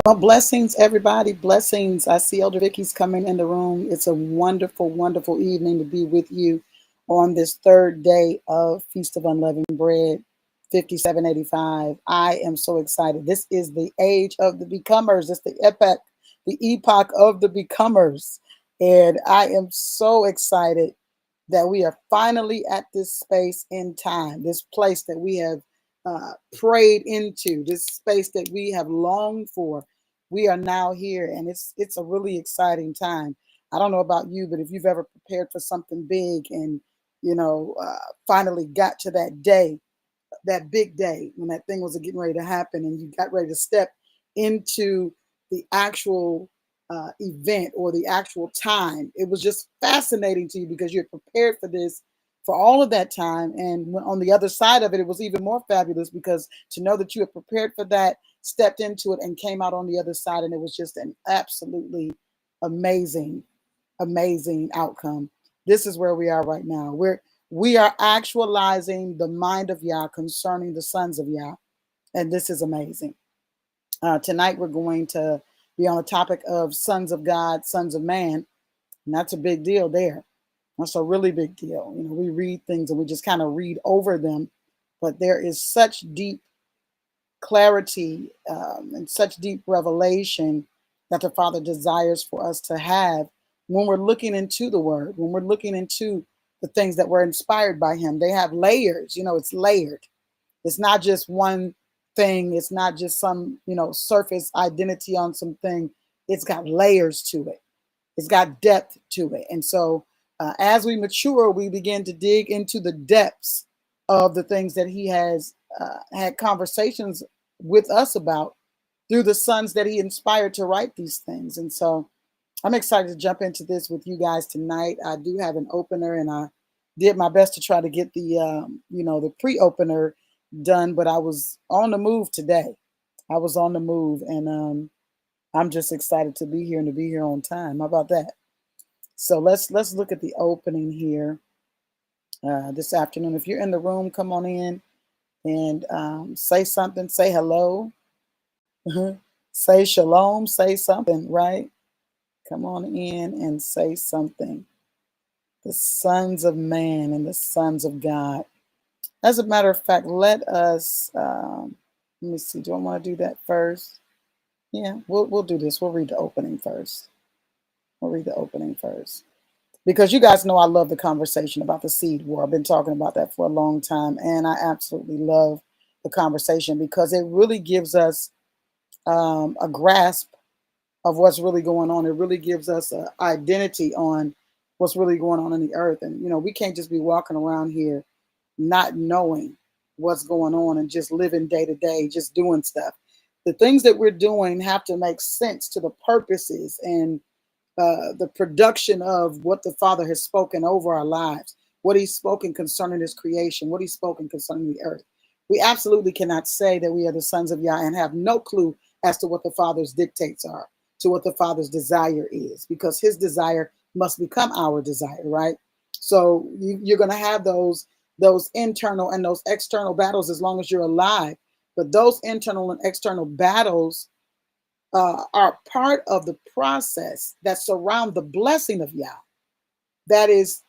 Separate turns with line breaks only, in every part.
Well, blessings, everybody. Blessings. I see Elder Vicky's coming in the room. It's a wonderful, wonderful evening to be with you on this third day of Feast of Unleavened Bread, 5785. I am so excited. This is the age of the becomers. It's the epoch of the becomers. And I am so excited that we are finally at this space in time, this place that we have prayed into, this space that we have longed for. We are now here, and it's a really exciting time. I don't know about you, but if you've ever prepared for something big and finally got to that day, that big day when that thing was getting ready to happen, and you got ready to step into the actual event or the actual time. It was just fascinating to you because you had prepared for this for all of that time. And when on the other side of it, it was even more fabulous because to know that you had prepared for that, stepped into it, and came out on the other side. And it was just an absolutely amazing, amazing outcome. This is where we are right now. We are actualizing the mind of Yah concerning the sons of Yah. And this is amazing. Tonight, we're going to be on the topic of sons of God, sons of man. And that's a big deal there. That's a really big deal. We read things and we just kind of read over them. But there is such deep clarity and such deep revelation that the Father desires for us to have when we're looking into the Word, when we're looking into the things that were inspired by Him. They have layers. It's layered. It's not just one thing. It's not just some, surface identity on something. It's got layers to it. It's got depth to it. And so as we mature, we begin to dig into the depths of the things that He has had conversations with us about through the sons that He inspired to write these things. And so I'm excited to jump into this with you guys tonight. I do have an opener, and I did my best to try to get the pre-opener done, but I was on the move today. I was on the move, and I'm just excited to be here and to be here on time. How about that? So let's look at the opening here this afternoon. If you're in the room, come on in and say something. Say hello. Say shalom. Say something, right? Come on in and say something. The sons of man and the sons of God. As a matter of fact, let us, let me see, do I want to do that first? Yeah, we'll do this. We'll read the opening first. We'll read the opening first. Because you guys know I love the conversation about the seed war. I've been talking about that for a long time, and I absolutely love the conversation because it really gives us a grasp of what's really going on. It really gives us an identity on what's really going on in the earth. And, we can't just be walking around here not knowing what's going on and just living day to day, just doing stuff. The things that we're doing have to make sense to the purposes and the production of what the Father has spoken over our lives, what He's spoken concerning His creation, what He's spoken concerning the earth. We absolutely cannot say that we are the sons of Yah and have no clue as to what the Father's dictates are, to what the Father's desire is, because His desire must become our desire, right? So you're going to have those internal and those external battles as long as you're alive. But those internal and external battles are part of the process that surround the blessing of Yah that is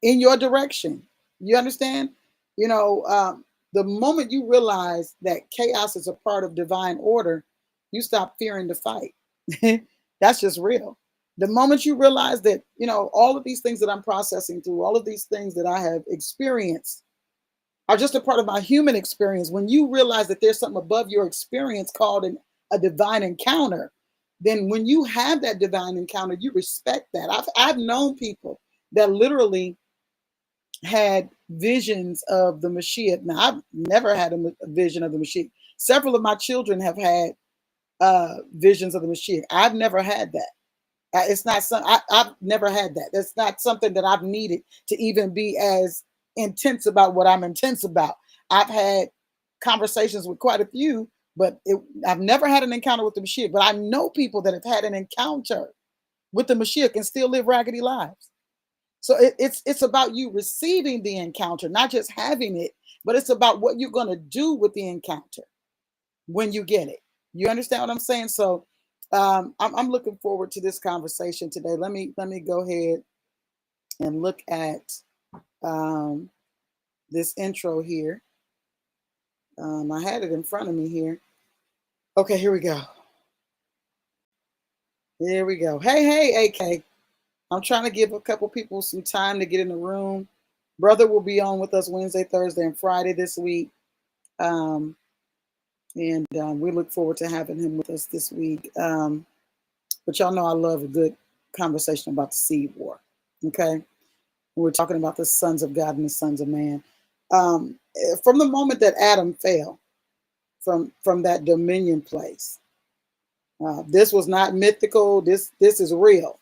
in your direction. You understand? The moment you realize that chaos is a part of divine order, you stop fearing the fight. That's just real. The moment you realize that, all of these things that I'm processing through, all of these things that I have experienced are just a part of my human experience. When you realize that there's something above your experience called a divine encounter, then when you have that divine encounter, you respect that. I've known people that literally had visions of the Mashiach. Now, I've never had a vision of the Mashiach. Several of my children have had visions of the Mashiach. I've never had that. It's not I've never had that. That's not something that I've needed to even be as intense about what I'm intense about. I've had conversations with quite a few, but I've never had an encounter with the Mashiach. But I know people that have had an encounter with the Mashiach and still live raggedy lives. So it's about you receiving the encounter, not just having it, but it's about what you're going to do with the encounter when you get it. You understand what I'm saying? So I'm looking forward to this conversation today. Let me go ahead and look at um, this intro here. I had it in front of me here. Okay, here we go. Here we go. Hey, hey, AK. I'm trying to give a couple people some time to get in the room. Brother will be on with us Wednesday, Thursday, and Friday this week. Um, and we look forward to having him with us this week. But y'all know I love a good conversation about the seed war. Okay. We're talking about the sons of God and the sons of man. From the moment that Adam fell from that dominion place, this was not mythical. This is real.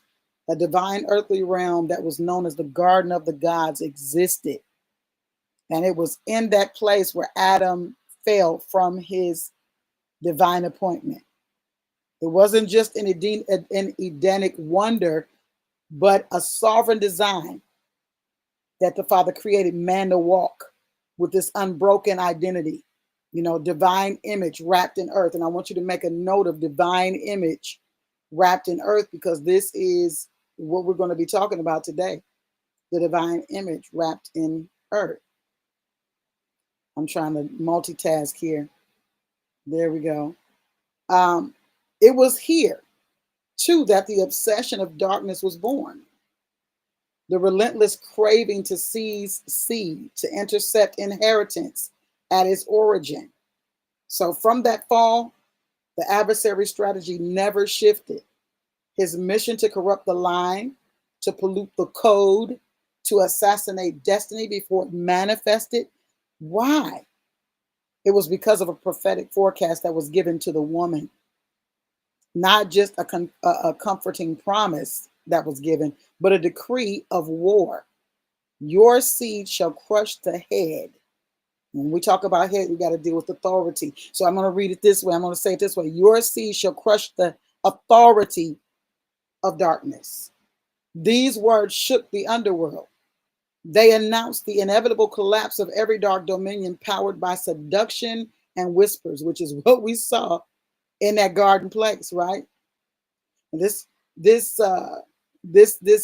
A divine earthly realm that was known as the Garden of the Gods existed. And it was in that place where Adam fell from his divine appointment. It wasn't just an Edenic wonder, but a sovereign design that the Father created man to walk with this unbroken identity, divine image wrapped in earth. And I want you to make a note of divine image wrapped in earth, because this is what we're going to be talking about today. The divine image wrapped in earth. I'm trying to multitask here. There we go. It was here, too, that the obsession of darkness was born. The relentless craving to seize seed, to intercept inheritance at its origin. So from that fall, the adversary strategy never shifted. His mission to corrupt the line, to pollute the code, to assassinate destiny before it manifested. Why? It was because of a prophetic forecast that was given to the woman. Not just a comforting promise that was given, but a decree of war. Your seed shall crush the head. When we talk about head, we got to deal with authority. So I'm going to read it this way. I'm going to say it this way. Your seed shall crush the authority of darkness. These words shook the underworld. They announced the inevitable collapse of every dark dominion powered by seduction and whispers, which is what we saw in that garden place, right? And this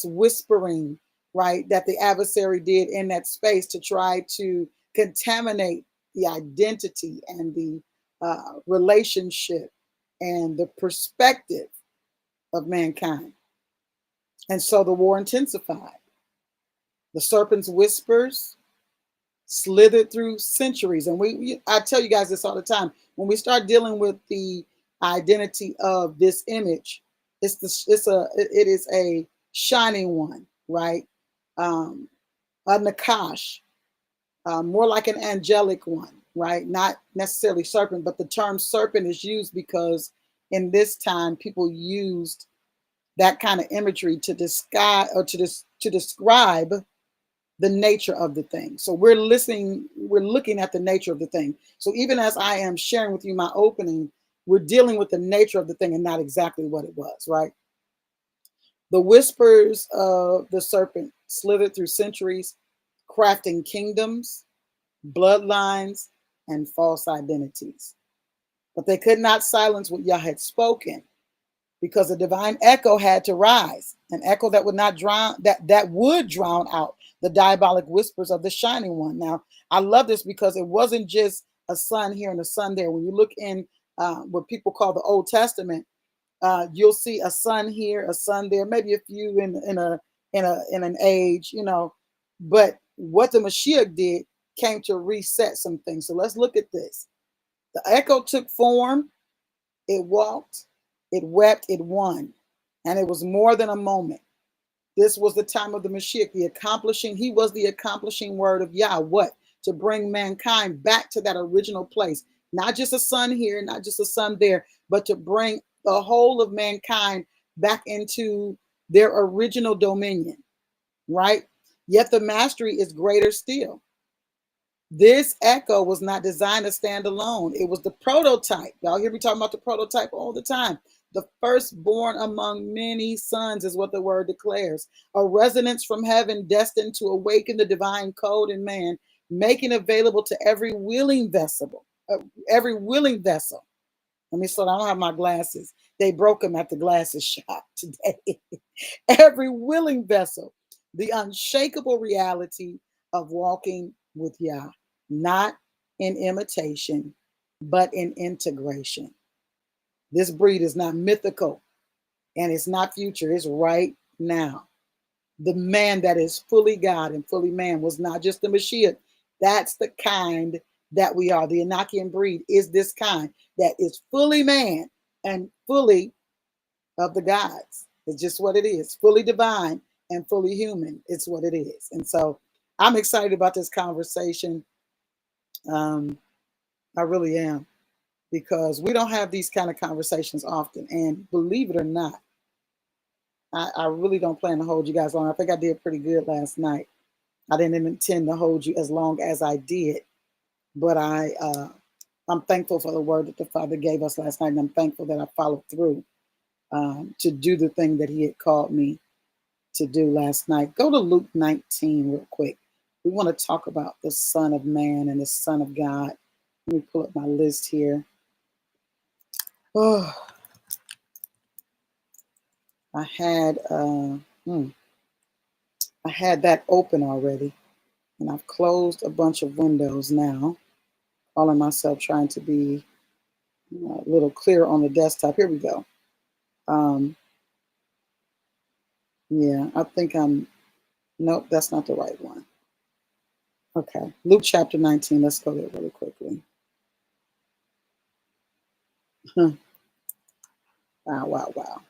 whispering, right, that the adversary did in that space to try to contaminate the identity and the relationship and the perspective of mankind. And so the war intensified. The serpent's whispers slithered through centuries. And I tell you guys this all the time. When we start dealing with the identity of this image, it is a shining one, right? A nakash, more like an angelic one, right? Not necessarily serpent, but the term serpent is used because in this time people used that kind of imagery to disguise or to describe the nature of the thing. So we're looking at the nature of the thing. So even as I am sharing with you my opening, we're dealing with the nature of the thing and not exactly what it was, right? The whispers of the serpent slithered through centuries, crafting kingdoms, bloodlines, and false identities. But they could not silence what Yah had spoken, because a divine echo had to rise, an echo that would not drown that would drown out the diabolic whispers of the shining one. Now, I love this because it wasn't just a sun here and a sun there. When you look in what people call the Old Testament, you'll see a sun here, a sun there, maybe a few in an age, But what the Mashiach did came to reset some things. So let's look at this. The echo took form. It walked, it wept, it won. And it was more than a moment. This was the time of the Mashiach, he was the accomplishing word of Yah. What? To bring mankind back to that original place. Not just a son here, not just a son there, but to bring the whole of mankind back into their original dominion, right? Yet the mastery is greater still. This echo was not designed to stand alone. It was the prototype. Y'all hear me talking about the prototype all the time. The firstborn among many sons is what the word declares. A resonance from heaven destined to awaken the divine code in man, making available to every willing vessel. Let me slow down. I don't have my glasses. They broke them at the glasses shop today. Every willing vessel, the unshakable reality of walking with Yah, not in imitation, but in integration. This breed is not mythical and it's not future, it's right now. The man that is fully God and fully man was not just the Mashiach. That's the kind that we are. The Enochian breed is this kind that is fully man and fully of the gods. It's just what it is. Fully divine and fully human. It's what it is. And so I'm excited about this conversation. I really am, because we don't have these kind of conversations often. And believe it or not, I really don't plan to hold you guys long. I think I did pretty good last night. I didn't intend to hold you as long as I did, but I'm thankful for the word that the Father gave us last night, and I'm thankful that I followed through to do the thing that He had called me to do last night. Go to Luke 19 real quick. We want to talk about the Son of Man and the Son of God. Let me pull up my list here. Oh, I had that open already, and I've closed a bunch of windows now, calling myself trying to be a little clear on the desktop. Here we go. Yeah, I think nope, that's not the right one. Okay, Luke chapter 19. Let's go there really quickly. Wow.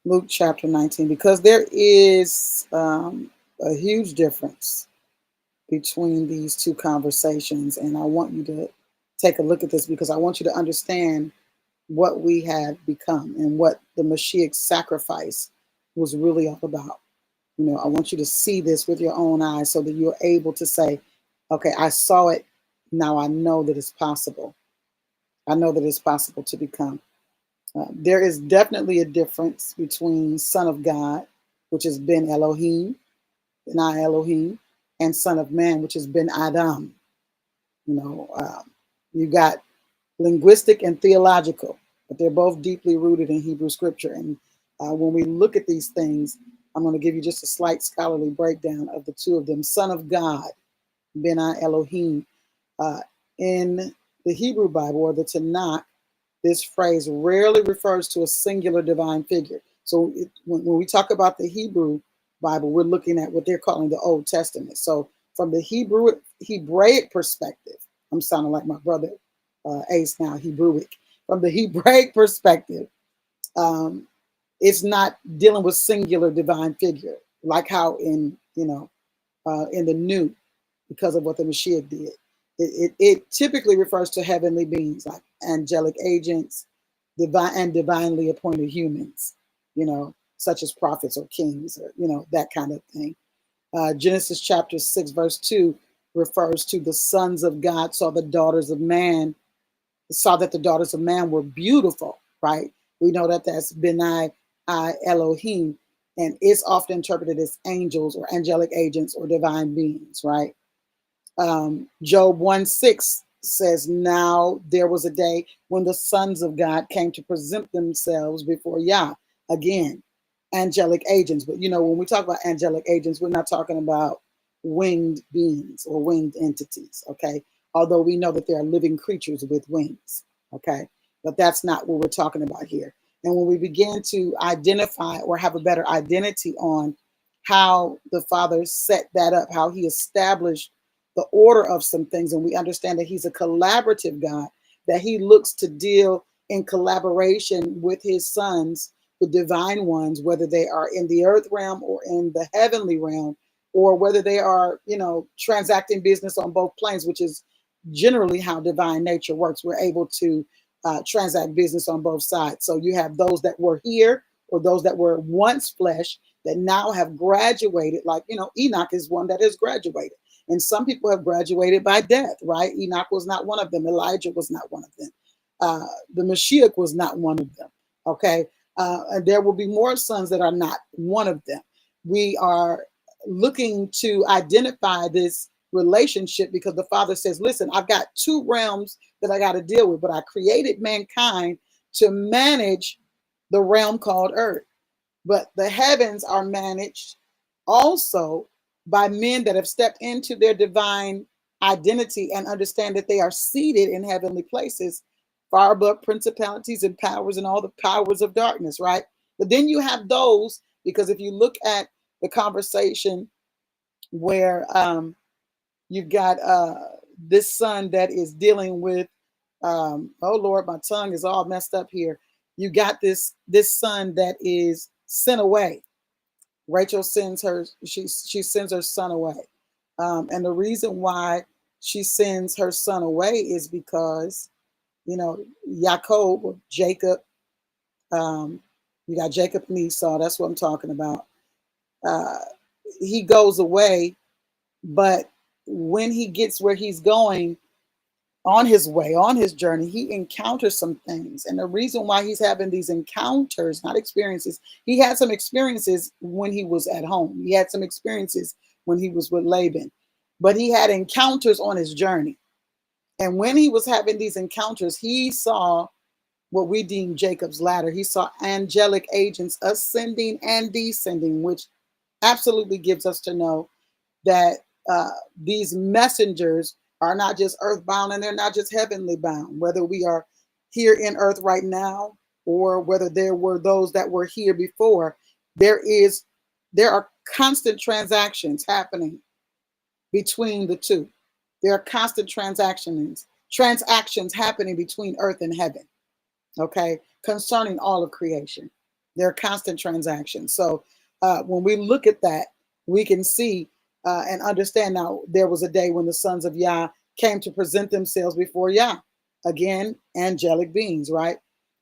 Luke chapter 19, because there is a huge difference between these two conversations. And I want you to take a look at this, because I want you to understand what we have become and what the Mashiach sacrifice was really all about. You know, I want you to see this with your own eyes so that you're able to say, okay, I saw it. Now I know that it's possible. I know that it's possible to become. There is definitely a difference between Son of God, which has been Elohim, not Elohim, and Son of Man, which has been Adam. You know, you got linguistic and theological, but they're both deeply rooted in Hebrew scripture. And when we look at these things, I'm going to give you just a slight scholarly breakdown of the two of them. Son of God, Bena Elohim. In the Hebrew Bible or the Tanakh, this phrase rarely refers to a singular divine figure. So when we talk about the Hebrew Bible, we're looking at what they're calling the Old Testament. So from the Hebraic perspective, I'm sounding like my brother Ace now, Hebrewic. From the Hebraic perspective, it's not dealing with singular divine figure, like how in the New, because of what the Mashiach did. It typically refers to heavenly beings like angelic agents, divine and divinely appointed humans, such as prophets or kings, or that kind of thing. Genesis chapter 6 verse 2 refers to the sons of God saw that the daughters of man were beautiful, right? We know that that's Benai Elohim, and it's often interpreted as angels or angelic agents or divine beings, right? Job 1:6 says, now there was a day when the sons of God came to present themselves before Yah. Again, angelic agents. But when we talk about angelic agents, we're not talking about winged beings or winged entities, okay? Although we know that there are living creatures with wings, okay? But that's not what we're talking about here. And when we begin to identify or have a better identity on how the Father set that up, how He established the order of some things, and we understand that He's a collaborative God, that He looks to deal in collaboration with His sons, the divine ones, whether they are in the earth realm or in the heavenly realm, or whether they are, transacting business on both planes, which is generally how divine nature works. We're able to transact business on both sides. So you have those that were here, or those that were once flesh, that now have graduated, like, Enoch is one that has graduated. And some people have graduated by death, right? Enoch was not one of them. Elijah was not one of them. The Mashiach was not one of them, okay? And there will be more sons that are not one of them. We are looking to identify this relationship, because the Father says, listen, I've got two realms that I got to deal with, but I created mankind to manage the realm called earth. But the heavens are managed also by men that have stepped into their divine identity and understand that they are seated in heavenly places, far above principalities and powers and all the powers of darkness, right? But then you have those, because if you look at the conversation where you've got this son that is dealing with, oh Lord, my tongue is all messed up here. You got this son that is sent away. Rachel sends her, she sends her son away. And the reason why she sends her son away is because, you know, Jacob, or Jacob, you got Jacob and Esau, that's what I'm talking about. Uh, he goes away, but when he gets where he's going, on his way, on his journey, he encounters some things. And the reason why he's having these encounters, not experiences, he had some experiences when he was at home. He had some experiences when he was with Laban, but he had encounters on his journey. And when he was having these encounters, he saw what we deem Jacob's ladder. He saw angelic agents ascending and descending, which absolutely gives us to know that these messengers are not just earthbound and they're not just heavenly bound, whether we are here in earth right now or whether there were those that were here before. There are constant transactions happening between the two. There are constant transactions happening between earth and heaven, okay, concerning all of creation. There are constant transactions. So when we look at that, we can see and understand. Now, there was a day when the sons of Yah came to present themselves before Yah. Again, angelic beings, right?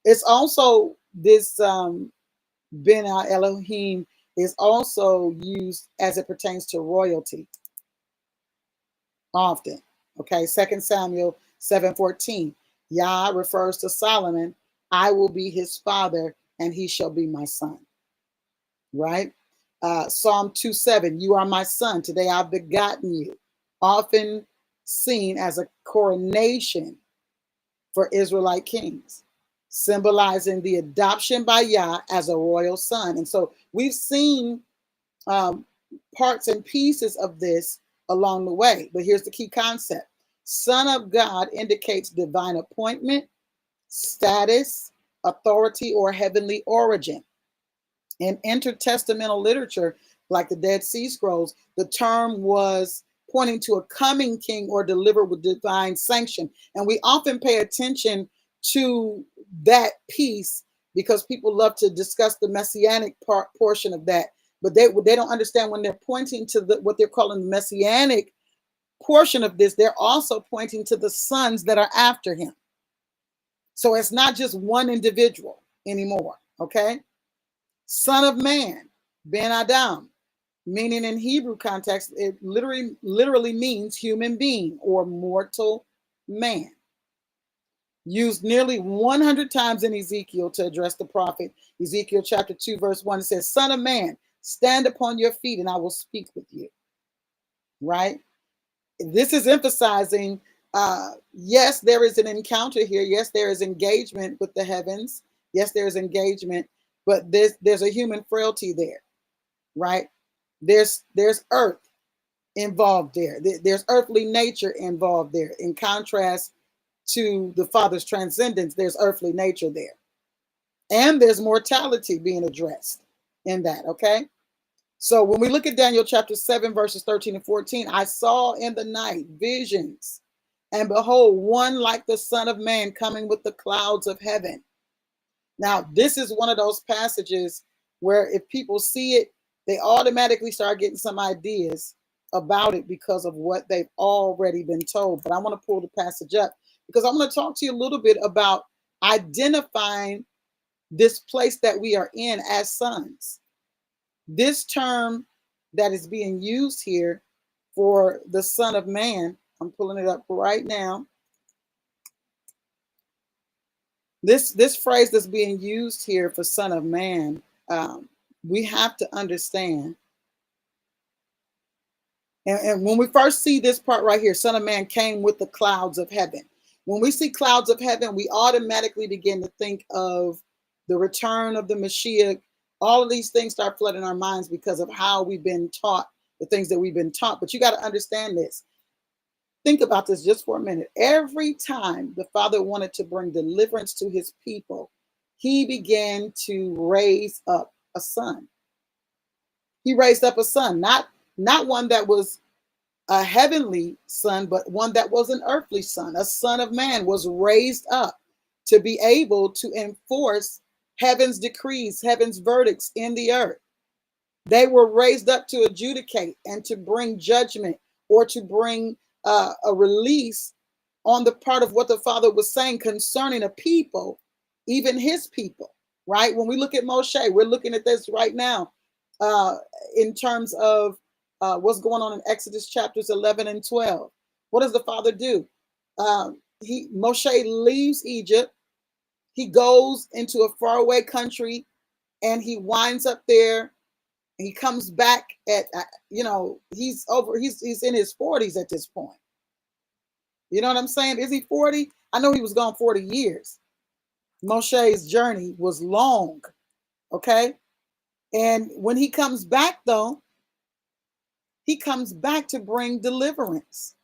It's also this Ben Elohim is also used as it pertains to royalty often. Okay, 2 Samuel 7:14. Yah refers to Solomon. I will be his father and he shall be my son. Right? Psalm 2:7. You are my son. Today I've begotten you. Often seen as a coronation for Israelite kings, symbolizing the adoption by Yah as a royal son. And so we've seen um, parts and pieces of this along the way. But here's the key concept. Son of God indicates divine appointment, status, authority, or heavenly origin. In intertestamental literature, like the Dead Sea Scrolls, the term was pointing to a coming king or delivered with divine sanction. And we often pay attention to that piece because people love to discuss the messianic portion of that. But they don't understand when they're pointing to what they're calling the messianic portion of this, they're also pointing to the sons that are after him. So it's not just one individual anymore, okay? Son of man, Ben Adam, meaning in Hebrew context, it literally means human being or mortal man. Used nearly 100 times in Ezekiel to address the prophet. Ezekiel chapter 2, verse 1, it says, Son of man, stand upon your feet and I will speak with you. Right? This is emphasizing, yes, there is an encounter here. Yes, there is engagement with the heavens. Yes, there is engagement, but there's a human frailty there, right? There's earth involved there. There's earthly nature involved there. In contrast to the Father's transcendence, there's earthly nature there. And there's mortality being addressed in that, okay? So when we look at Daniel chapter 7, verses 13 and 14, I saw in the night visions, and behold, one like the Son of Man coming with the clouds of heaven. Now, this is one of those passages where if people see it, they automatically start getting some ideas about it because of what they've already been told. But I want to pull the passage up because I want to talk to you a little bit about identifying this place that we are in as sons. This term that is being used here for the Son of Man, I'm pulling it up right now. This phrase that's being used here for Son of Man, we have to understand. And when we first see this part right here, Son of Man came with the clouds of heaven. When we see clouds of heaven, we automatically begin to think of the return of the Mashiach. All of these things start flooding our minds because of how we've been taught, the things that we've been taught. But you got to understand this. Think about this just for a minute. Every time the Father wanted to bring deliverance to his people, he began to raise up a son. He raised up a son, not one that was a heavenly son, but one that was an earthly son. A son of man was raised up to be able to enforce heaven's decrees, heaven's verdicts in the earth. They were raised up to adjudicate and to bring judgment, or to bring a release on the part of what the Father was saying concerning a people, even his people, right? When we look at Moshe, we're looking at this right now in terms of what's going on in Exodus chapters 11 and 12. What does the Father do? Moshe leaves Egypt. He goes into a faraway country, and he winds up there. He comes back at, he's in his 40s at this point. You know what I'm saying? Is he 40? I know he was gone 40 years. Moshe's journey was long. Okay. And when he comes back, though, he comes back to bring deliverance.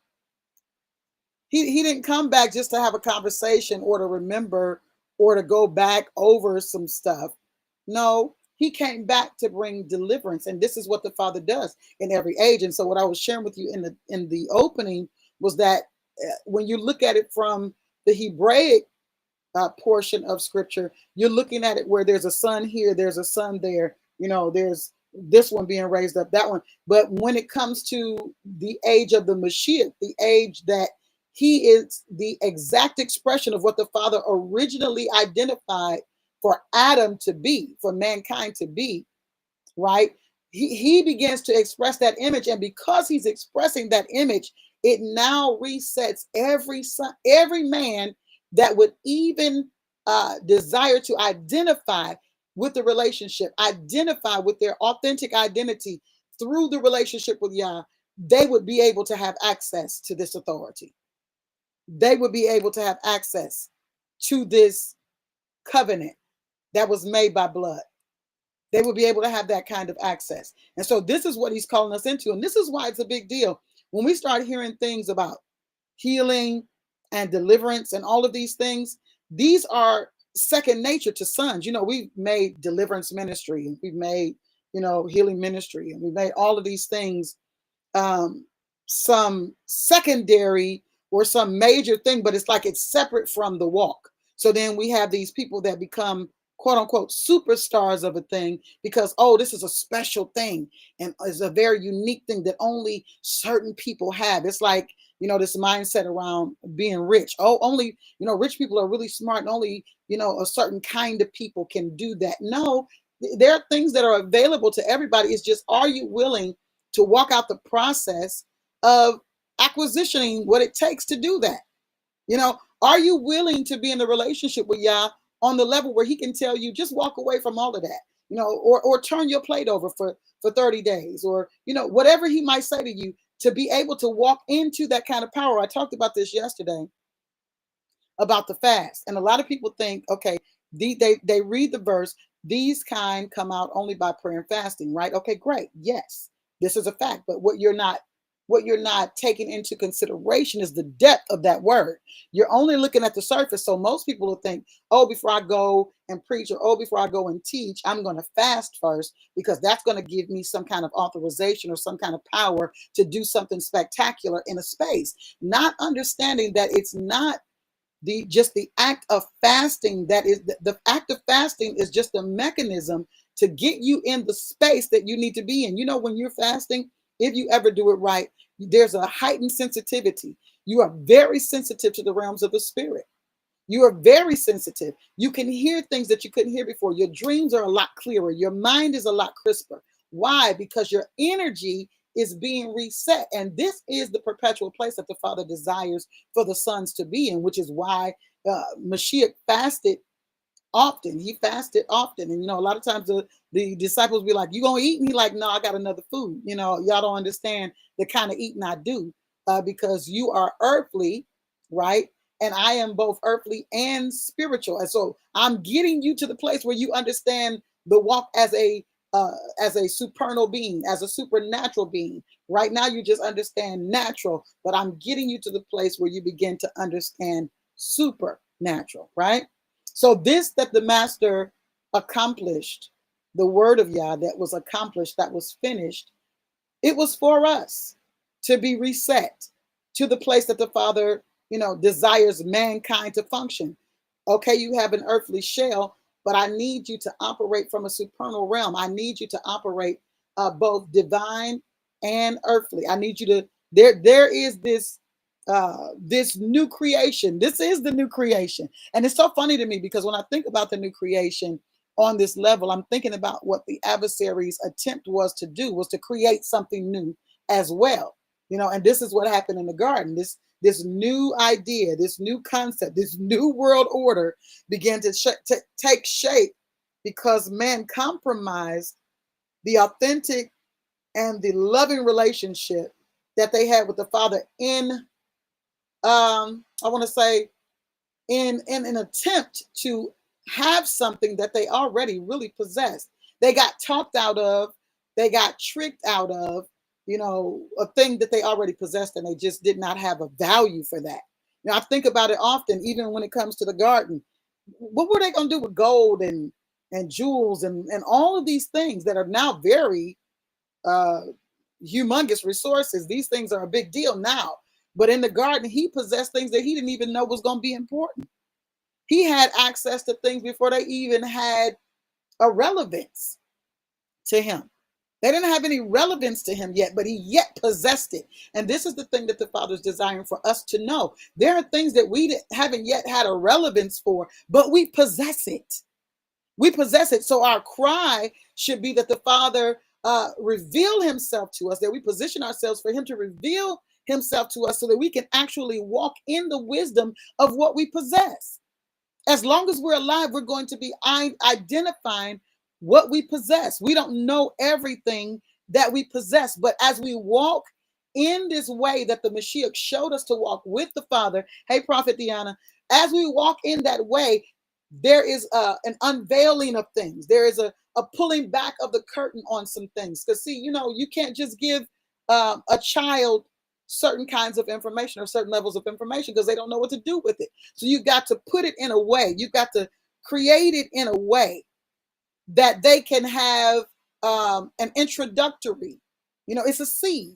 He didn't come back just to have a conversation or to remember or to go back over some stuff. No, he came back to bring deliverance. And this is what the Father does in every age. And so what I was sharing with you in the opening was that when you look at it from the Hebraic portion of scripture, you're looking at it where there's a son here, there's a son there, there's this one being raised up, that one. But when it comes to the age of the Mashiach, the age that he is the exact expression of what the Father originally identified for Adam to be, for mankind to be, right? He begins to express that image. And because he's expressing that image, it now resets every man that would even desire to identify with the relationship, identify with their authentic identity through the relationship with Yah. They would be able to have access to this authority. They would be able to have access to this covenant that was made by blood. They would be able to have that kind of access. And so this is what he's calling us into. And this is why it's a big deal. When we start hearing things about healing and deliverance and all of these things, these are second nature to sons. We've made deliverance ministry, and we've made, healing ministry, and we've made all of these things some secondary or some major thing, but it's like it's separate from the walk. So then we have these people that become quote unquote superstars of a thing because, this is a special thing and is a very unique thing that only certain people have. It's like, this mindset around being rich. Only, rich people are really smart, and only, a certain kind of people can do that. No, there are things that are available to everybody. It's just, are you willing to walk out the process of acquisitioning what it takes to do that? Are you willing to be in the relationship with Yah on the level where he can tell you, just walk away from all of that, or turn your plate over for 30 days, or, whatever he might say to you, to be able to walk into that kind of power. I talked about this yesterday about the fast. And a lot of people think, okay, they read the verse, these kind come out only by prayer and fasting, right? Okay, great. Yes, this is a fact. But what you're not taking into consideration is the depth of that word. You're only looking at the surface. So most people will think, before I go and preach, or before I go and teach, I'm going to fast first, because that's going to give me some kind of authorization or some kind of power to do something spectacular in a space. Not understanding that it's not just the act of fasting. That is the act of fasting is just a mechanism to get you in the space that you need to be in. When you're fasting, if you ever do it right, there's a heightened sensitivity. You are very sensitive to the realms of the spirit. You are very sensitive. You can hear things that you couldn't hear before. Your dreams are a lot clearer. Your mind is a lot crisper. Why? Because your energy is being reset. And this is the perpetual place that the Father desires for the sons to be in, which is why Mashiach fasted often. He fasted often. And, a lot of times the disciples be like, you gonna eat? And he like, no, I got another food. Y'all don't understand the kind of eating I do, because you are earthly, right? And I am both earthly and spiritual. And so I'm getting you to the place where you understand the walk as a supernal being, as a supernatural being. Right now, you just understand natural, but I'm getting you to the place where you begin to understand supernatural, right? So this that the master accomplished, the word of Yah that was accomplished, that was finished, it was for us to be reset to the place that the Father, desires mankind to function. Okay, you have an earthly shell, but I need you to operate from a supernal realm. I need you to operate both divine and earthly. I need you to. There is this new creation. This is the new creation, and it's so funny to me because when I think about the new creation on this level, I'm thinking about what the adversary's attempt was to do, was to create something new as well. And this is what happened in the garden. This new idea, this new concept, this new world order began to take shape because man compromised the authentic and the loving relationship that they had with the Father in, I want to say, in an attempt to have something that they already really possessed. They got talked out of, they got tricked out of, a thing that they already possessed, and they just did not have a value for that. I think about it often, even when it comes to the garden. What were they going to do with gold and jewels and all of these things that are now very uh, humongous resources? These things are a big deal now. But in the garden, he possessed things that he didn't even know was going to be important. He had access to things before they even had a relevance to him. They didn't have any relevance to him yet, but he yet possessed it. And this is the thing that the Father's desiring for us to know. There are things that we haven't yet had a relevance for, but we possess it. We possess it. So our cry should be that the Father reveal himself to us, that we position ourselves for him to reveal himself to us so that we can actually walk in the wisdom of what we possess. As long as we're alive, we're going to be identifying what we possess. We don't know everything that we possess, but as we walk in this way that the Mashiach showed us to walk with the Father, hey, Prophet Deanna, as we walk in that way, there is an unveiling of things. There is a pulling back of the curtain on some things. Because see, you can't just give a child certain kinds of information or certain levels of information because they don't know what to do with it. So you got to put it in a way, you've got to create it in a way that they can have an introductory, it's a seed.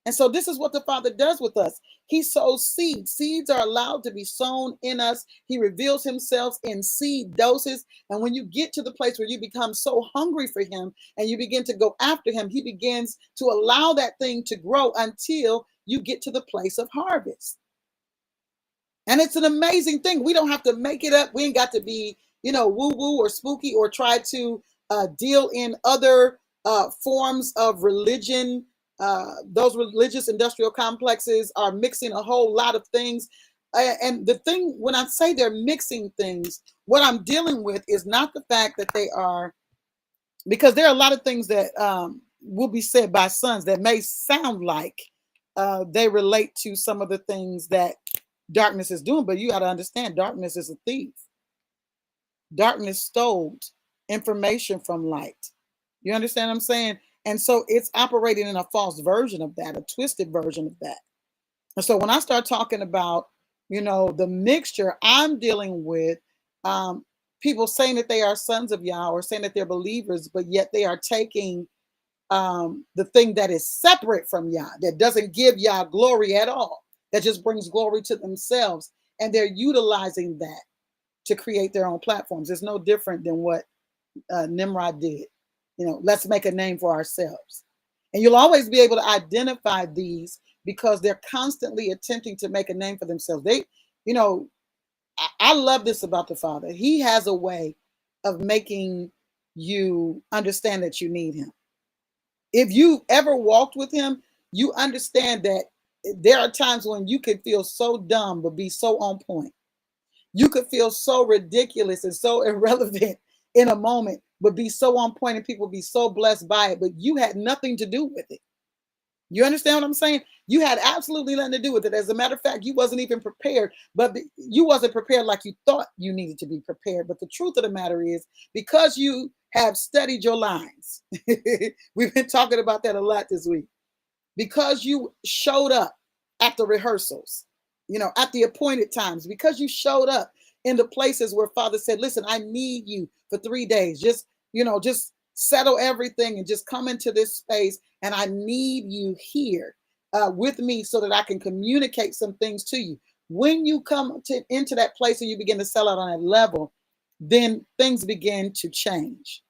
And so this is what the Father does with us. He sows seeds. Seeds are allowed to be sown in us. He reveals himself in seed doses. And when you get to the place where you become so hungry for him and you begin to go after him, he begins to allow that thing to grow until you get to the place of harvest. And it's an amazing thing. We don't have to make it up. We ain't got to be, woo-woo or spooky or try to deal in other forms of religion. Those religious industrial complexes are mixing a whole lot of things. And the thing, when I say they're mixing things, what I'm dealing with is not the fact that they are, because there are a lot of things that will be said by sons that may sound like they relate to some of the things that darkness is doing, but you got to understand darkness is a thief. Darkness stole information from light. You understand what I'm saying? And so it's operating in a false version of that, a twisted version of that. And so when I start talking about, the mixture, I'm dealing with people saying that they are sons of Yah or saying that they're believers, but yet they are taking the thing that is separate from Yah, that doesn't give Yah glory at all, that just brings glory to themselves. And they're utilizing that to create their own platforms. It's no different than what Nimrod did. Let's make a name for ourselves. And you'll always be able to identify these because they're constantly attempting to make a name for themselves. I love this about the Father. He has a way of making you understand that you need him. If you ever walked with him, you understand that there are times when you could feel so dumb but be so on point. You could feel so ridiculous and so irrelevant in a moment, but be so on point and people be so blessed by it, but you had nothing to do with it. You understand what I'm saying? You had absolutely nothing to do with it. As a matter of fact, you wasn't even prepared, but you wasn't prepared like you thought you needed to be prepared. But the truth of the matter is, because you have studied your lines, we've been talking about that a lot this week, because you showed up at the rehearsals, at the appointed times, because you showed up in the places where Father said, listen, I need you for 3 days. Just settle everything and just come into this space. And I need you here with me so that I can communicate some things to you. When you come into that place and you begin to sell out on that level, then things begin to change.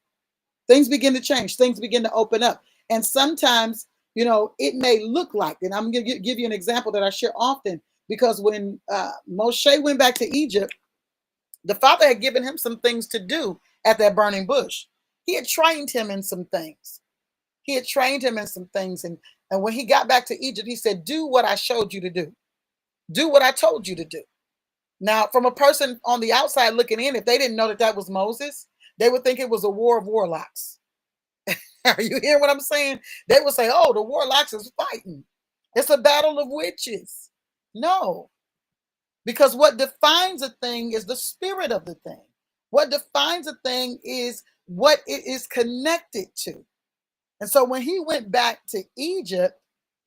Things begin to change. Things begin to open up. And sometimes, it may look like, and I'm going to give you an example that I share often, because when Moshe went back to Egypt, the Father had given him some things to do at that burning bush. He had trained him in some things. And when he got back to Egypt, he said, do what I showed you to do. Do what I told you to do. Now, from a person on the outside looking in, if they didn't know that that was Moses, they would think it was a war of warlocks. Are you hearing what I'm saying? They would say, oh, the warlocks is fighting. It's a battle of witches. No, because what defines a thing is the spirit of the thing. What defines a thing is what it is connected to. And so when he went back to Egypt,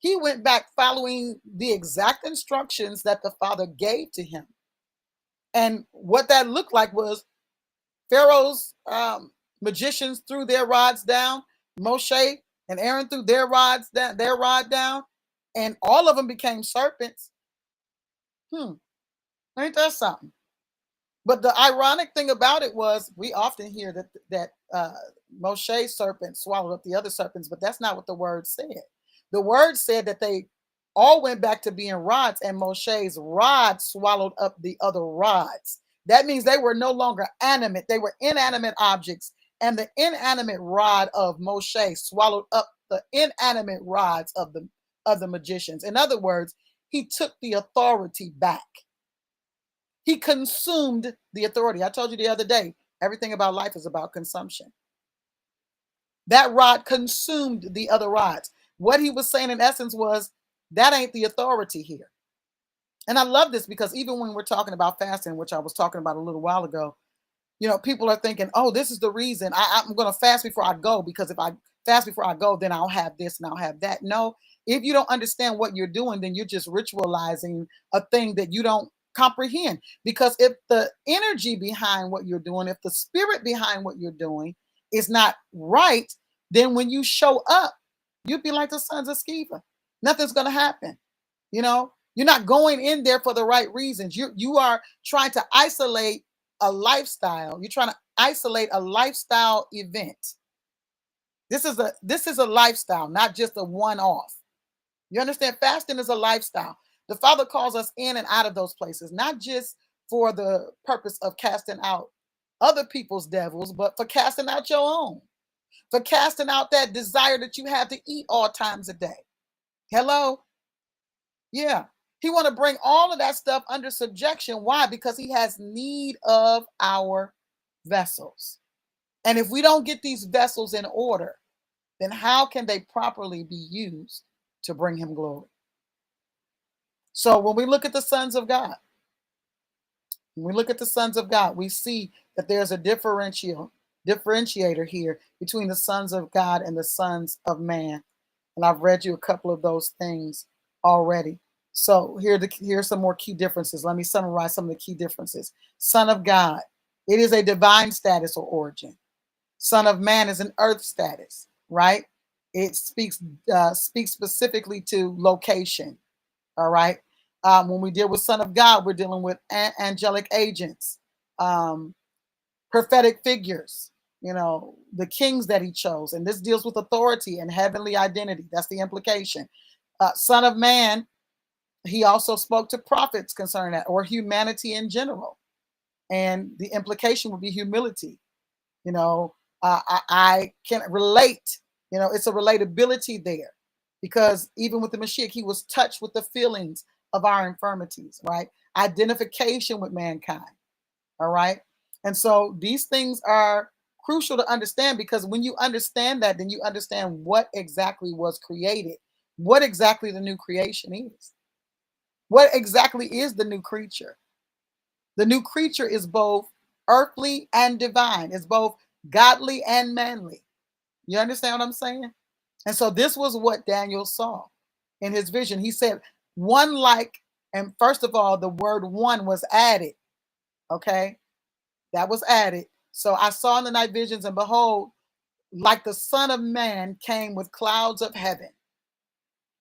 he went back following the exact instructions that the Father gave to him. And what that looked like was Pharaoh's magicians threw their rods down. Moshe and Aaron threw their rod down, and all of them became serpents. Ain't that something? But the ironic thing about it was, we often hear that Moshe's serpent swallowed up the other serpents, but that's not what the word said. The word said that they all went back to being rods, and Moshe's rod swallowed up the other rods. That means they were no longer animate; they were inanimate objects, and the inanimate rod of Moshe swallowed up the inanimate rods of the magicians. In other words, he took the authority back. He consumed the authority. I told you the other day, everything about life is about consumption. That rod consumed the other rods. What he was saying in essence was, that ain't the authority here. And I love this, because even when we're talking about fasting, which I was talking about a little while ago, people are thinking, oh, this is the reason I'm going to fast before I go, because if I fast before I go, then I'll have this and I'll have that. No, if you don't understand what you're doing, then you're just ritualizing a thing that you don't comprehend. Because if the energy behind what you're doing, if the spirit behind what you're doing is not right, then when you show up, you'd be like the sons of Sceva. Nothing's going to happen. You're not going in there for the right reasons. You are trying to isolate a lifestyle. You're trying to isolate a lifestyle event. This is a lifestyle, not just a one-off. You understand? Fasting is a lifestyle. The Father calls us in and out of those places, not just for the purpose of casting out other people's devils, but for casting out your own, for casting out that desire that you have to eat all times a day. Hello? Yeah. He want to bring all of that stuff under subjection. Why? Because he has need of our vessels. And if we don't get these vessels in order, then how can they properly be used to bring him glory? So when we look at the sons of God, we see that there's a differentiator here between the sons of God and the sons of man. And I've read you a couple of those things already. So here are some more key differences. Let me summarize some of the key differences. Son of God, it is a divine status or origin. Son of man is an earth status, right? It speaks specifically to location. All right. When we deal with Son of God, we're dealing with angelic agents, prophetic figures, the kings that he chose. And this deals with authority and heavenly identity. That's the implication. Son of man, he also spoke to prophets concerning that, or humanity in general. And the implication would be humility. I can relate. It's a relatability there. Because even with the Mashiach, he was touched with the feelings of our infirmities, right? Identification with mankind. All right. And so these things are crucial to understand, because when you understand that, then you understand what exactly was created, what exactly the new creation is, what exactly is the new creature. The new creature is both earthly and divine, it's both godly and manly. You understand what I'm saying? And so this was what Daniel saw in his vision. He said, one like, and first of all, the word one was added. Okay. That was added. So I saw in the night visions, and behold, like the Son of Man came with clouds of heaven,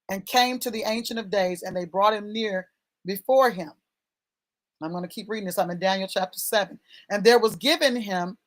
and came to the Ancient of Days, and they brought him near before him. I'm going to keep reading this. I'm in Daniel chapter 7. And there was given him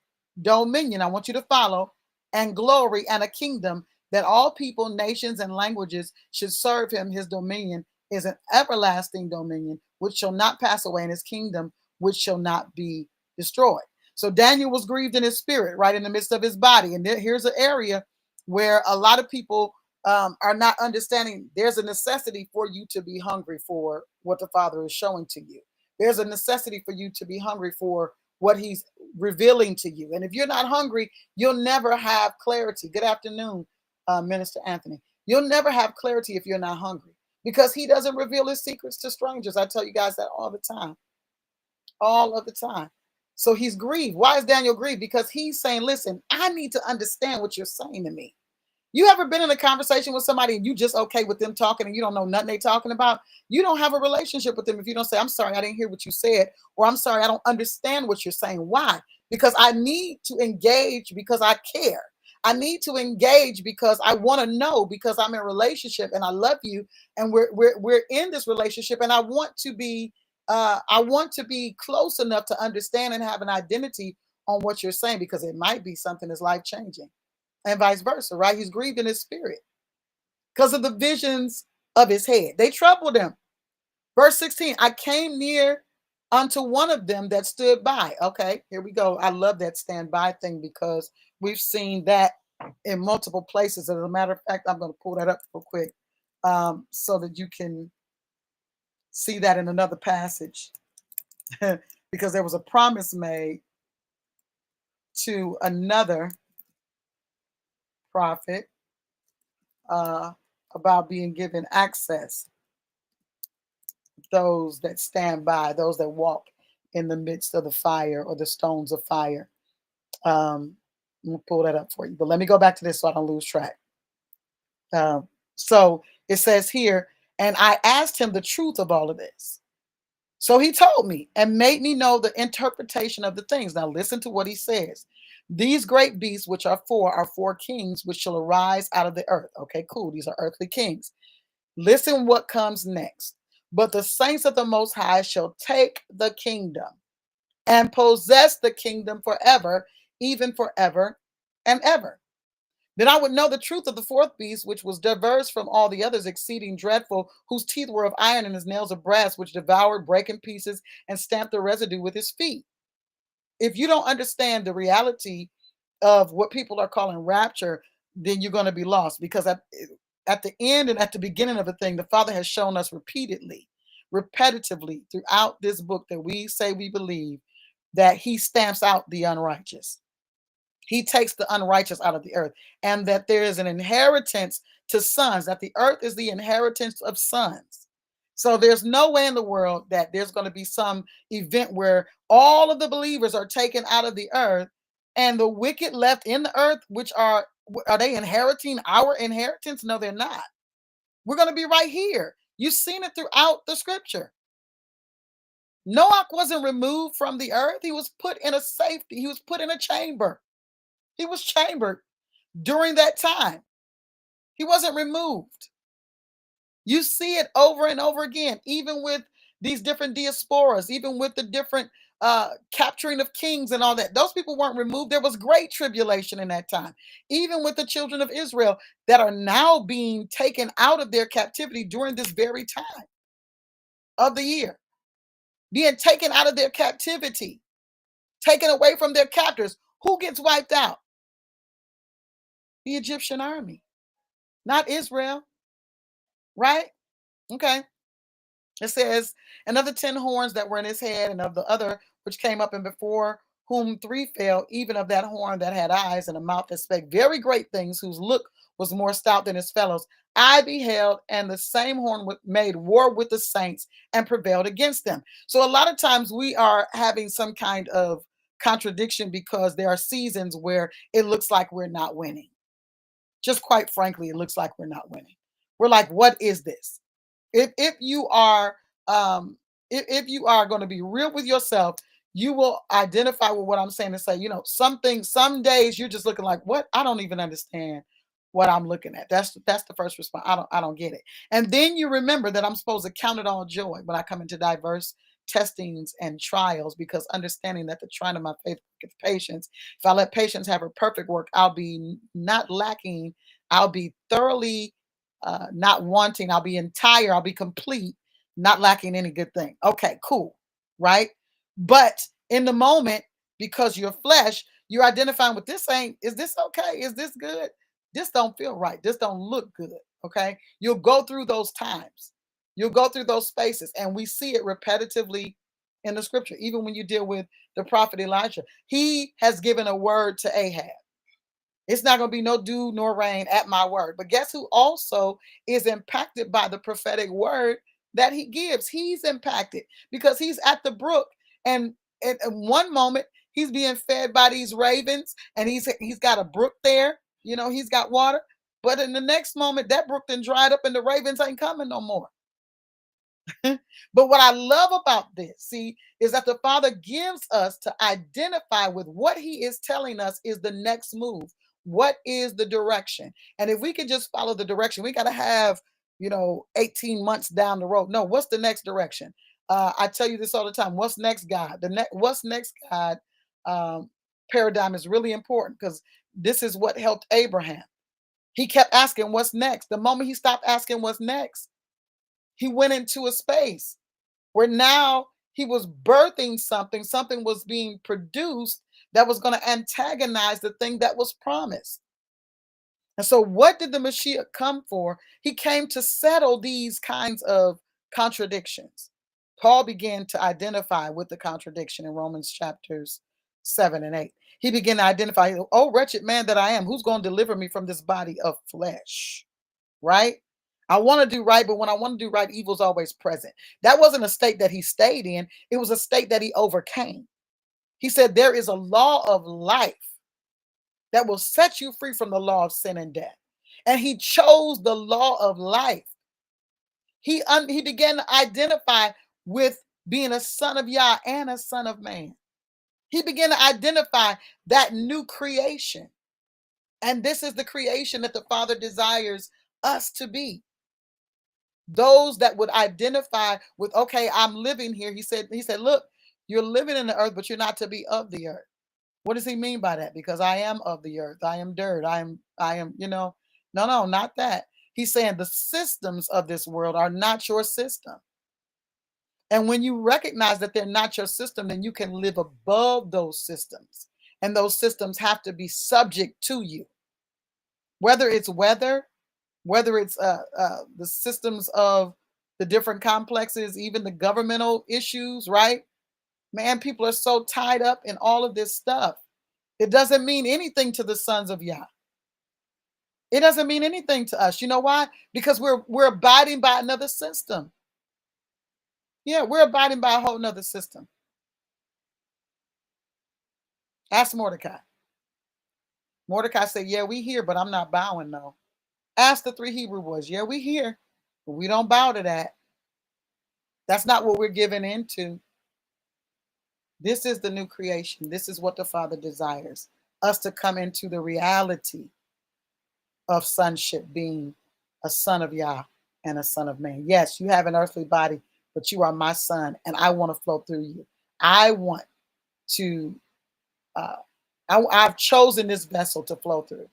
dominion. I want you to follow, and glory, and a kingdom, that all people, nations, and languages should serve him. His dominion is an everlasting dominion which shall not pass away, and his kingdom which shall not be destroyed. So Daniel was grieved in his spirit, right in the midst of his body. And here's an area where a lot of people are not understanding. There's a necessity for you to be hungry for what the Father is showing to you. There's a necessity for you to be hungry for what he's revealing to you. And if you're not hungry, you'll never have clarity. Good afternoon, Minister Anthony. You'll never have clarity if you're not hungry, because he doesn't reveal his secrets to strangers. I tell you guys that all the time, all of the time. So he's grieved. Why is Daniel grieved? Because he's saying, listen, I need to understand what you're saying to me. You ever been in a conversation with somebody and you just okay with them talking and you don't know nothing they talking about? You don't have a relationship with them if you don't say, I'm sorry, I didn't hear what you said, or I'm sorry, I don't understand what you're saying. Why? Because I need to engage, because I care. I need to engage because I want to know, because I'm in a relationship and I love you, and we're in this relationship, and I want to be close enough to understand and have an identity on what you're saying, because it might be something that's life changing, and vice versa, right? He's grieved in his spirit because of the visions of his head. They troubled him. Verse 16, I came near unto one of them that stood by. Okay, here we go. I love that stand by thing, because we've seen that in multiple places. As a matter of fact, I'm going to pull that up real quick so that you can see that in another passage. Because there was a promise made to another prophet about being given access, those that stand by, those that walk in the midst of the fire, or the stones of fire. I'm gonna pull that up for you, but let me go back to this so I don't lose track. So it says here, and I asked him the truth of all of this. So he told me and made me know the interpretation of the things. Now listen to what he says. These great beasts, which are four kings, which shall arise out of the earth. Okay, cool. These are earthly kings. Listen what comes next. But the saints of the Most High shall take the kingdom and possess the kingdom forever, even forever and ever. Then I would know the truth of the fourth beast, which was diverse from all the others, exceeding dreadful, whose teeth were of iron and his nails of brass, which devoured, brake in pieces, and stamped the residue with his feet. If you don't understand the reality of what people are calling rapture, then you're going to be lost, because at the end and at the beginning of a thing, the Father has shown us repeatedly, repetitively throughout this book that we say we believe, that he stamps out the unrighteous. He takes the unrighteous out of the earth, and that there is an inheritance to sons, that the earth is the inheritance of sons. So there's no way in the world that there's going to be some event where all of the believers are taken out of the earth and the wicked left in the earth, which are they inheriting our inheritance? No, they're not. We're going to be right here. You've seen it throughout the scripture. Noah wasn't removed from the earth. He was put in a safety. He was put in a chamber. He was chambered during that time. He wasn't removed. You see it over and over again, even with these different diasporas, even with the different capturing of kings and all that. Those people weren't removed. There was great tribulation in that time. Even with the children of Israel that are now being taken out of their captivity during this very time of the year, being taken out of their captivity, taken away from their captors. Who gets wiped out? The Egyptian army, not Israel, right? Okay. It says, and of the 10 horns that were in his head, and of the other which came up, and before whom three fell, even of that horn that had eyes and a mouth that spake very great things, whose look was more stout than his fellows. I beheld, and the same horn made war with the saints and prevailed against them. So a lot of times we are having some kind of contradiction because there are seasons where it looks like we're not winning. Just quite frankly, it looks like we're not winning. We're like, what is this? If you are if you are going to be real with yourself, you will identify with what I'm saying and say, something. Some days you're just looking like, what? I don't even understand what I'm looking at. That's the first response. I don't get it. And then you remember that I'm supposed to count it all joy when I come into diverse testings and trials, because understanding that the trying of my faith gets patience. If I let patience have her perfect work, I'll be not lacking. I'll be thoroughly not wanting. I'll be entire. I'll be complete, not lacking any good thing. Okay, cool, right? But in the moment, because your flesh, you're identifying with this ain't. Is this okay? Is this good? This don't feel right. This don't look good. Okay, you'll go through those times. You'll go through those spaces, and we see it repetitively in the scripture. Even when you deal with the prophet Elijah, he has given a word to Ahab. It's not going to be no dew nor rain at my word. But guess who also is impacted by the prophetic word that he gives? He's impacted because he's at the brook, and in one moment he's being fed by these ravens, and he's got a brook there. He's got water. But in the next moment, that brook then dried up, and the ravens ain't coming no more. But what I love about this, see, is that the Father gives us to identify with what he is telling us is the next move. What is the direction? And if we can just follow the direction, we got to have, 18 months down the road. No, what's the next direction? I tell you this all the time. What's next, God? What's next, God? Paradigm is really important, because this is what helped Abraham. He kept asking, what's next? The moment he stopped asking what's next, he went into a space where now he was birthing something was being produced that was going to antagonize the thing that was promised. And so what did the Mashiach come for? He came to settle these kinds of contradictions. Paul began to identify with the contradiction in Romans chapters 7 and 8. He began to identify, oh, wretched man that I am, who's going to deliver me from this body of flesh? Right? I want to do right, but when I want to do right, evil's always present. That wasn't a state that he stayed in. It was a state that he overcame. He said, there is a law of life that will set you free from the law of sin and death. And he chose the law of life. He began to identify with being a son of Yah and a son of man. He began to identify that new creation. And this is the creation that the Father desires us to be. Those that would identify with, okay, I'm living here. He said, look, you're living in the earth, but you're not to be of the earth. What does he mean by that? Because I am of the earth. I am dirt. I am, no, not that. He's saying the systems of this world are not your system. And when you recognize that they're not your system, then you can live above those systems. And those systems have to be subject to you. Whether it's weather, whether it's the systems of the different complexes, even the governmental issues, right? Man, people are so tied up in all of this stuff. It doesn't mean anything to the sons of Yah. It doesn't mean anything to us. You know why? Because we're abiding by another system. Yeah, we're abiding by a whole nother system. Ask Mordecai. Mordecai said, yeah, we here, but I'm not bowing, no. Ask the three Hebrew boys. Yeah, we here, but we don't bow to that. That's not what we're given into. This is the new creation. This is what the Father desires. Us to come into the reality of sonship, being a son of Yah and a son of man. Yes, you have an earthly body, but you are my son, and I want to flow through you. I want to, I've chosen this vessel to flow through.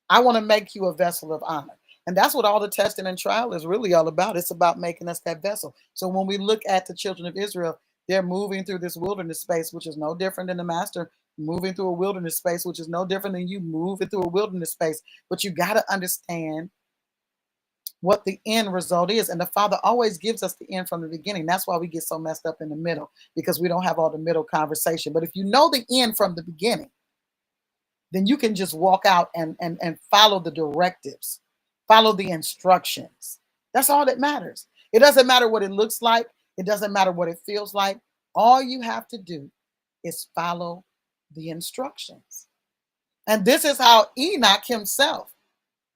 I want to make you a vessel of honor. And that's what all the testing and trial is really all about. It's about making us that vessel. So when we look at the children of Israel, they're moving through this wilderness space, which is no different than the master moving through a wilderness space, which is no different than you moving through a wilderness space. But you got to understand what the end result is. And the Father always gives us the end from the beginning. That's why we get so messed up in the middle, because we don't have all the middle conversation. But if you know the end from the beginning, then you can just walk out and follow the directives, follow the instructions. That's all that matters. It doesn't matter what it looks like, it doesn't matter what it feels like. All you have to do is follow the instructions. And this is how Enoch himself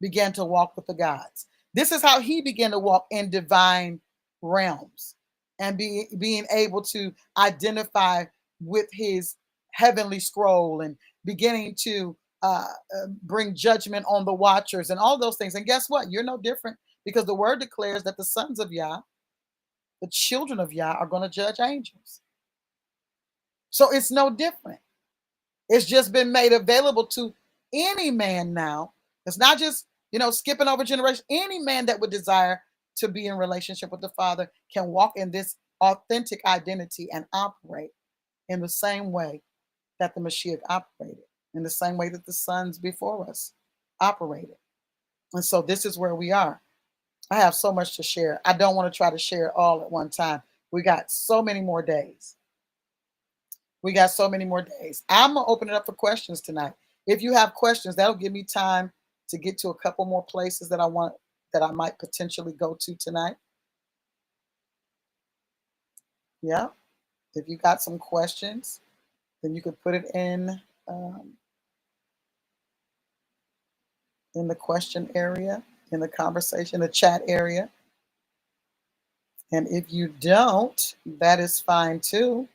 began to walk with the gods. This is how he began to walk in divine realms and being able to identify with his heavenly scroll and beginning to bring judgment on the watchers and all those things. And guess what? You're no different, because the word declares that the sons of Yah, the children of Yah, are going to judge angels. So it's no different. It's just been made available to any man now. It's not just, skipping over generation. Any man that would desire to be in relationship with the Father can walk in this authentic identity and operate in the same way that the Mashiach operated, in the same way that the sons before us operated. And so this is where we are. I have so much to share. I don't want to try to share it all at one time. We got so many more days. We got so many more days. I'm going to open it up for questions tonight. If you have questions, that'll give me time to get to a couple more places that I might potentially go to tonight. Yeah. If you got some questions, then you could put it in the question area, in the conversation, the chat area. And if you don't, that is fine too.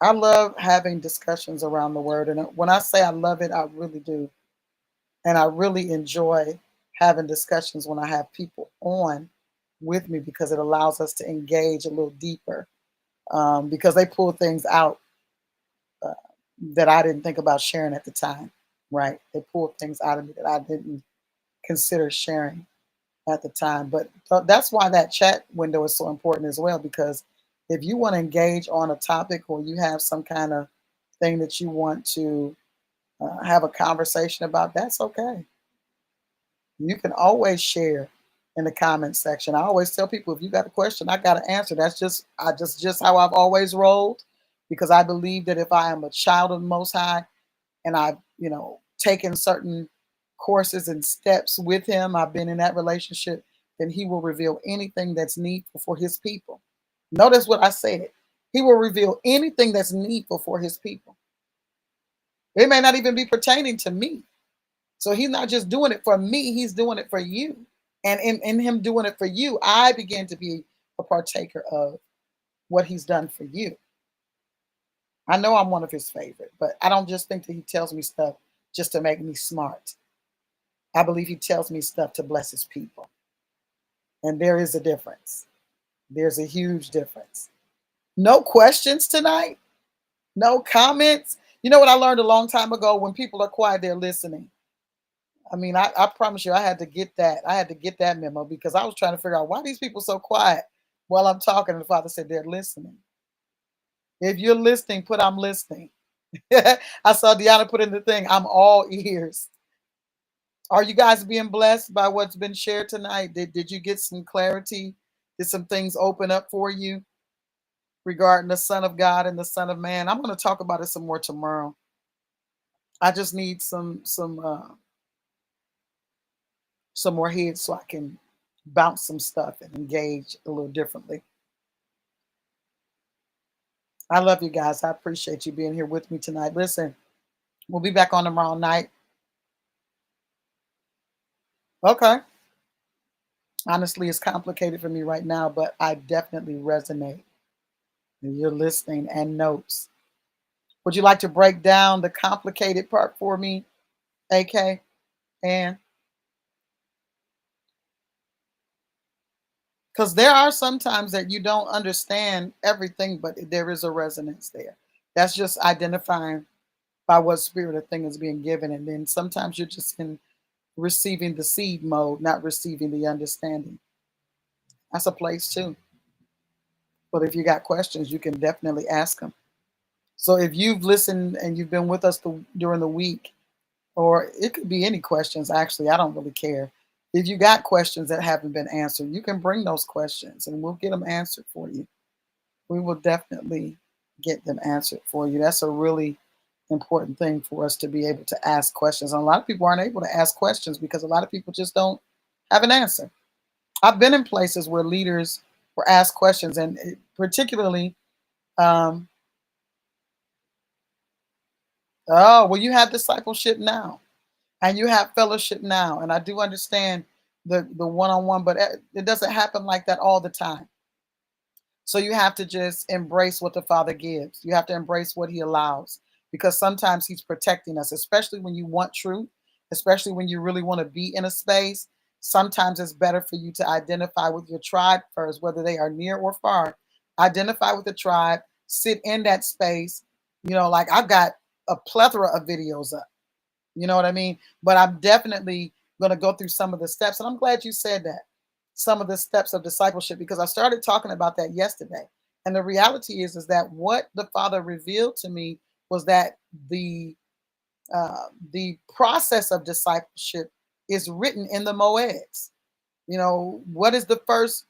I love having discussions around the word. And when I say I love it, I really do. And I really enjoy having discussions when I have people on with me, because it allows us to engage a little deeper, because they pull things out uh, that I didn't think about sharing at the time, right? They pull things out of me that I didn't consider sharing at the time. But that's why that chat window is so important as well, because if you want to engage on a topic, or you have some kind of thing that you want to have a conversation about, that's okay. You can always share in the comment section. I always tell people, if you got a question, I got an answer. That's just how I've always rolled, because I believe that if I am a child of the Most High, and I've taken certain courses and steps with Him, I've been in that relationship, then He will reveal anything that's needful for His people. Notice what I said. He will reveal anything that's needful for His people. It may not even be pertaining to me. So He's not just doing it for me, He's doing it for you. And in Him doing it for you, I begin to be a partaker of what He's done for you. I know I'm one of His favorite, but I don't just think that He tells me stuff just to make me smart. I believe He tells me stuff to bless His people. And there is a difference. There's a huge difference. No questions tonight? No comments? You know what I learned a long time ago? When people are quiet, they're listening. I mean, I promise you, I had to get that. I had to get that memo, because I was trying to figure out why these people so quiet while I'm talking. And the Father said they're listening. If you're listening, put I'm listening. I saw Deanna put in the thing, I'm all ears. Are you guys being blessed by what's been shared tonight? Did you get some clarity? Did some things open up for you regarding the Son of God and the Son of Man? I'm going to talk about it some more tomorrow. I just need some more heads so I can bounce some stuff and engage a little differently. I love you guys. I appreciate you being here with me tonight. Listen, we'll be back on tomorrow night. Okay. Honestly, it's complicated for me right now, but I definitely resonate. And you're listening and notes. Would you like to break down the complicated part for me, AK? And because there are some times that you don't understand everything, but there is a resonance there. That's just identifying by what spirit a thing is being given. And then sometimes you're just in receiving the seed mode, not receiving the understanding. That's a place too. But if you got questions, you can definitely ask them. So if you've listened and you've been with us during the week, or it could be any questions. Actually, I don't really care. If you got questions that haven't been answered, you can bring those questions and we'll get them answered for you. We will definitely get them answered for you. That's a really important thing for us to be able to ask questions. And a lot of people aren't able to ask questions because a lot of people just don't have an answer. I've been in places where leaders were asked questions, and particularly, um, oh, well, you have discipleship now, and you have fellowship now, and I do understand the one on one, but it doesn't happen like that all the time. So you have to just embrace what the Father gives. You have to embrace what He allows because sometimes He's protecting us, especially when you want truth, especially when you really want to be in a space. Sometimes it's better for you to identify with your tribe first, whether they are near or far. Identify with the tribe, sit in that space. Like I've got a plethora of videos up. You know what I mean? But I'm definitely going to go through some of the steps. And I'm glad you said that. Some of the steps of discipleship, because I started talking about that yesterday. And the reality is that what the Father revealed to me was that the process of discipleship is written in the Moeds. What is the first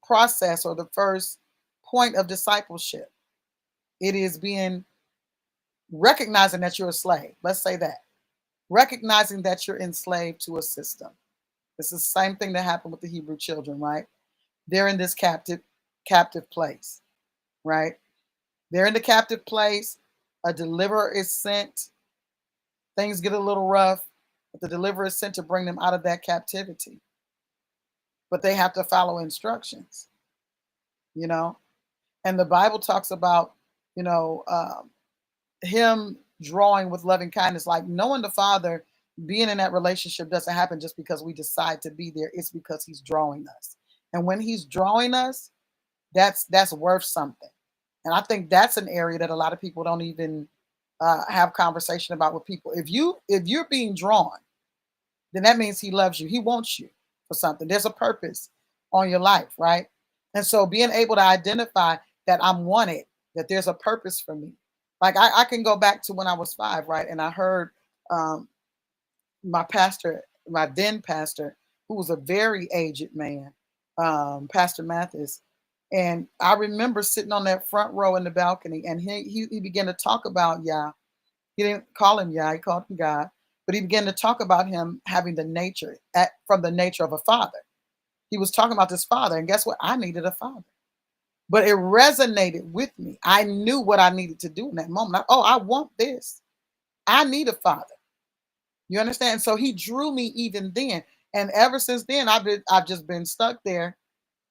process or the first point of discipleship? It is being recognizing that you're a slave. Let's say that. Recognizing that you're enslaved to a system. It's the same thing that happened with the Hebrew children, right? They're in this captive place, right? They're in the captive place. A deliverer is sent. Things get a little rough, but the deliverer is sent to bring them out of that captivity. But they have to follow instructions, you know? And the Bible talks about, you know, him drawing with loving kindness, like knowing the Father, being in that relationship doesn't happen just because we decide to be there. It's because He's drawing us. And when He's drawing us, that's worth something. And I think that's an area that a lot of people don't even have conversation about with people. If you're being drawn, then that means He loves you. He wants you for something. There's a purpose on your life, right? And so being able to identify that I'm wanted, that there's a purpose for me. Like I can go back to when I was 5, right? And I heard um, my pastor, my then pastor, who was a very aged man, Pastor Mathis. And I remember sitting on that front row in the balcony, and he began to talk about Yah. He didn't call Him Yah, he called Him God, but he began to talk about Him having the nature from the nature of a father. He was talking about this father, and guess what? I needed a father, but it resonated with me. I knew what I needed to do in that moment. I want this. I need a father. You understand? So He drew me even then, and ever since then, I've just been stuck there.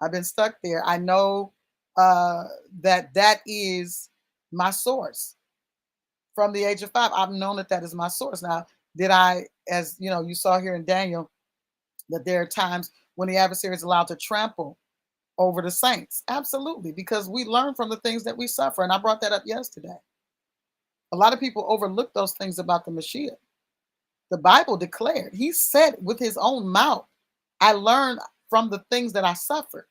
I've been stuck there. I know that is my source. From the age of 5, I've known that is my source. Now, did I, as you know, you saw here in Daniel, that there are times when the adversary is allowed to trample over the saints? Absolutely, because we learn from the things that we suffer. And I brought that up yesterday. A lot of people overlook those things about the Mashiach. The Bible declared, He said with His own mouth, I learned from the things that I suffered.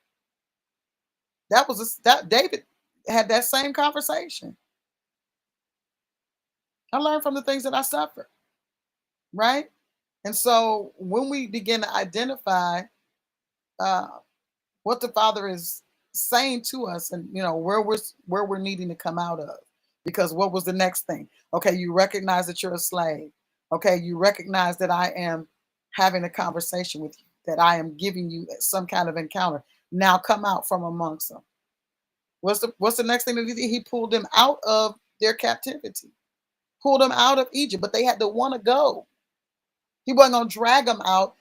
That David had that same conversation. I learned from the things that I suffered, right? And so when we begin to identify uh, what the Father is saying to us, and where we're needing to come out of, because what was the next thing? Okay, you recognize that you're a slave. Okay, you recognize that I am having a conversation with you, that I am giving you some kind of encounter. Now come out from amongst them. What's the next thing that He did? He pulled them out of their captivity, pulled them out of Egypt, but they had to want to go. He wasn't going to drag them out.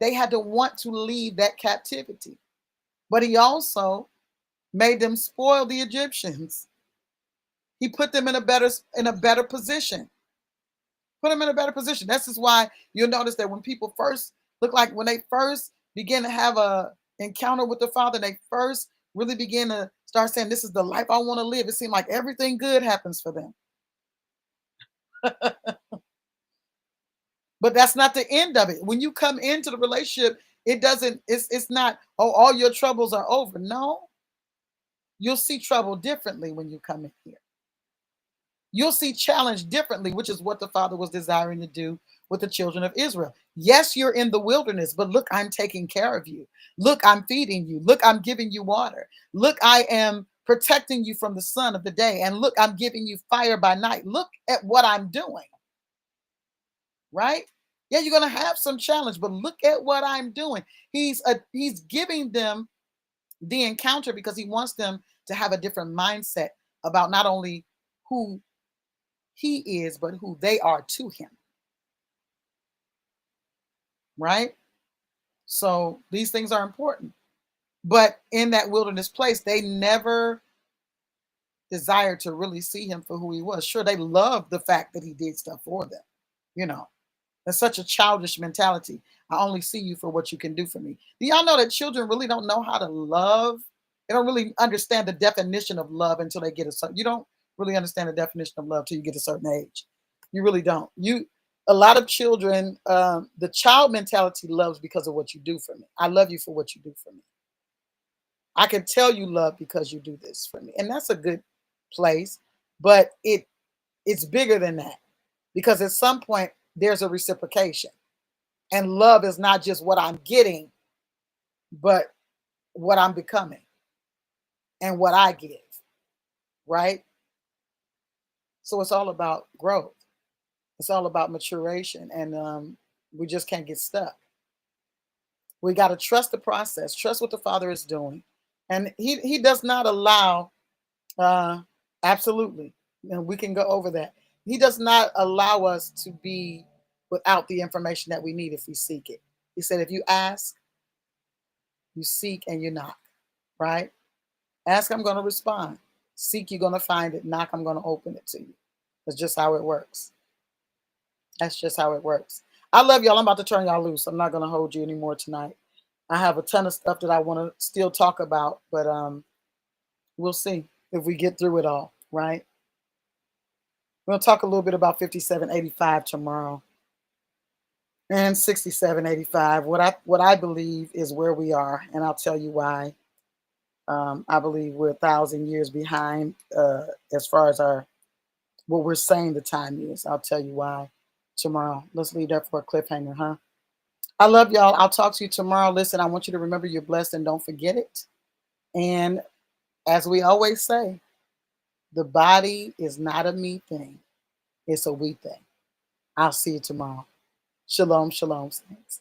They had to want to leave that captivity. But He also made them spoil the Egyptians. He put them in a better position. Put them in a better position. This is why you'll notice that when people first when they first begin to have a encounter with the Father, they first really begin to start saying, "This is the life I want to live." It seems like everything good happens for them. But that's not the end of it. When you come into the relationship, it's not, oh, all your troubles are over. No, you'll see trouble differently when you come in here. You'll see challenge differently, which is what the Father was desiring to do with the children of Israel. Yes, you're in the wilderness, but look, I'm taking care of you. Look, I'm feeding you. Look, I'm giving you water. Look, I am protecting you from the sun of the day. And look, I'm giving you fire by night. Look at what I'm doing, right? Yeah, you're going to have some challenge, but look at what I'm doing. He's giving them the encounter because he wants them to have a different mindset about not only who he is, but who they are to him, right? So these things are important. But in that wilderness place, they never desired to really see him for who he was. Sure, they loved the fact that he did stuff for them. You know, that's such a childish mentality. I only see you for what you can do for me. Do y'all know that children really don't know how to love? They don't really understand the definition of love until they get a certain. You don't really understand the definition of love till you get a certain age. You really don't. A lot of children, the child mentality loves because of what you do for me. I love you for what you do for me. I can tell you love because you do this for me, and that's a good place. But it's bigger than that because at some point there's a reciprocation, and love is not just what I'm getting, but what I'm becoming and what I give, right? So it's all about growth. It's all about maturation, and we just can't get stuck. We got to trust the process, trust what the Father is doing, and He does not allow. Uh, Absolutely, and we can go over that. He does not allow us to be without the information that we need if we seek it. He said, if you ask, you seek, and you knock. Right? Ask, I'm going to respond. Seek, you're going to find it. Knock, I'm going to open it to you. That's just how it works. That's just how it works. I love y'all. I'm about to turn y'all loose. I'm not going to hold you anymore tonight. I have a ton of stuff that I want to still talk about, but we'll see if we get through it all, right? We're going to talk a little bit about 5785 tomorrow and 6785. What I believe is where we are, and I'll tell you why. I believe we're 1,000 years behind as far as what we're saying the time is. I'll tell you why tomorrow. Let's leave that for a cliffhanger, huh? I love y'all. I'll talk to you tomorrow. Listen, I want you to remember you're blessed and don't forget it. And as we always say, the body is not a me thing, it's a we thing. I'll see you tomorrow. Shalom, shalom, saints.